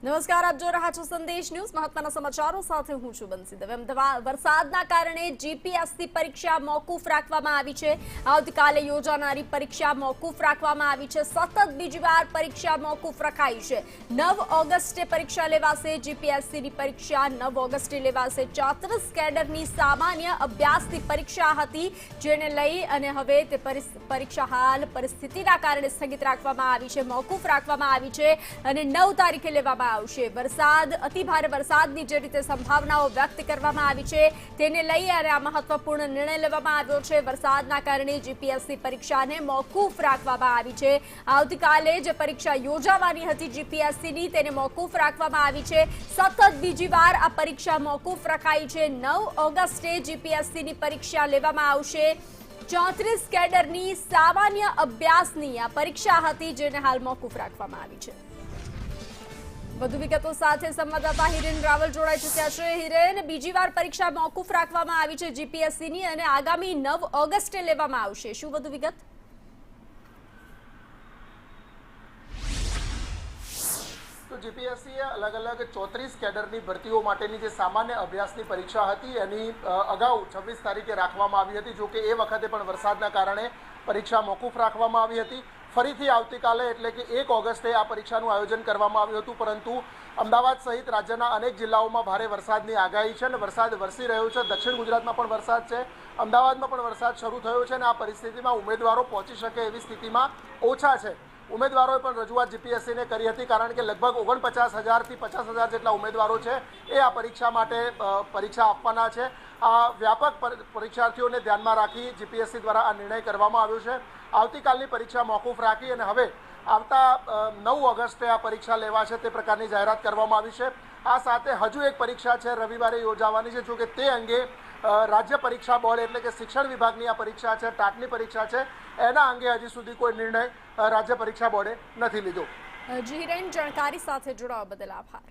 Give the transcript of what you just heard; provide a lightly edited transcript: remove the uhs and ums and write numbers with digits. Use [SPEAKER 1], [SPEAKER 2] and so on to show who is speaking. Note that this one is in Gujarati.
[SPEAKER 1] નમસ્કાર, આપ જોઈ રહ્યા છો સંદેશ ન્યૂઝ. મહત્વના સમાચારો સાથે હું છું બંસી દવે. વરસાદના કારણે જીપીએસસી પરીક્ષા મોકૂફ રાખવામાં આવી છે. આવતીકાલે યોજાનારી પરીક્ષા મોકૂફ રાખવામાં આવી છે. સતત બીજી વાર પરીક્ષા મોકૂફ રખાઈ છે. 9 ઓગસ્ટે પરીક્ષા લેવાશે. જીપીએસસીની પરીક્ષા 9 ઓગસ્ટે લેવાશે. 34 કેડરની સામાન્ય અભ્યાસની પરીક્ષા હતી, જેને લઈ અને હવે તે પરીક્ષા હાલ પરિસ્થિતિના કારણે સ્થગિત રાખવામાં આવી છે, મોકૂફ રાખવામાં આવી છે અને 9 તારીખે લેવામાં આવશે. વરસાદ, અતિભારે વરસાદની જે રીતે સંભાવનાઓ વ્યક્ત કરવામાં આવી છે તેને લઈ અને આ મહત્વપૂર્ણ નિર્ણય લેવામાં આવ્યો છે. વરસાદના કારણે જીપીએસસી પરીક્ષાને મોકૂફ રાખવામાં આવી છે. આવતીકાલે જે પરીક્ષા યોજાવાની હતી જીપીએસસીની, તેને મોકૂફ રાખવામાં આવી છે. સતત બીજી વાર આ પરીક્ષા મોકૂફ રખાઈ છે. 9 ઓગસ્ટે જીપીએસસીની પરીક્ષા લેવામાં આવશે. 34 કેડરની સામાન્ય અભ્યાસની આ પરીક્ષા હતી, જેને હાલ મોકૂફ રાખવામાં આવી છે. વધુ વિગતો સાથે સંવાદદાતા હિરેન રાવલ જોડાઈ ચૂક્યા છે. હિરેન, બીજી વાર પરીક્ષા મોકૂફ રાખવામાં આવી છે જીપીએસસીની અને આગામી 9 ઓગસ્ટે લેવામાં આવશે. શું વધુ વિગત?
[SPEAKER 2] તો જીપીએસસીએ અલગ અલગ 34 કેડરની ભરતીઓ માટેની જે સામાન્ય અભ્યાસની પરીક્ષા હતી એની અગાઉ 26 તારીખે રાખવામાં આવી હતી. જોકે એ વખતે પણ વરસાદના કારણે પરીક્ષા મોકૂફ રાખવામાં આવી હતી. ફરીથી આવતીકાલે એટલે કે 1 ઓગસ્ટે આ પરીક્ષાનું આયોજન કરવામાં આવ્યું હતું, પરંતુ અમદાવાદ સહિત રાજ્યના અનેક જિલ્લાઓમાં ભારે વરસાદની આગાહી છે અને વરસાદ વરસી રહ્યો છે. દક્ષિણ ગુજરાતમાં પણ વરસાદ છે, અમદાવાદમાં પણ વરસાદ શરૂ થયો છે અને આ પરિસ્થિતિમાં ઉમેદવારો પહોંચી શકે એવી સ્થિતિમાં ઓછા છે. ઉમેદવારોએ પણ રજૂઆત જીપીએસસીને કરી હતી, કારણ કે લગભગ 49,000 થી 50,000 જેટલા ઉમેદવારો છે એ આ પરીક્ષા માટે પરીક્ષા આપવાના છે. આ વ્યાપક પરીક્ષાર્થીઓને ધ્યાનમાં રાખી જીપીએસસી દ્વારા આ નિર્ણય કરવામાં આવ્યો છે. આવતીકાલની પરીક્ષા મોકૂફ રાખી અને હવે આવતા 9 ઓગસ્ટે આ પરીક્ષા લેવાશે તે પ્રકારની જાહેરાત કરવામાં આવી છે. આ સાથે હજુ એક પરીક્ષા છે, રવિવારે યોજાવાની છે. જોકે તે અંગે રાજ્ય પરીક્ષા બોર્ડ એટલે કે શિક્ષણ વિભાગની આ પરીક્ષા છે, ટાટની પરીક્ષા છે, એના અંગે હજી સુધી કોઈ નિર્ણય રાજ્ય પરીક્ષા બોર્ડે નથી લીધો.
[SPEAKER 1] જી હિરેન, જાણકારી સાથે જોડાવા બદલ આભાર.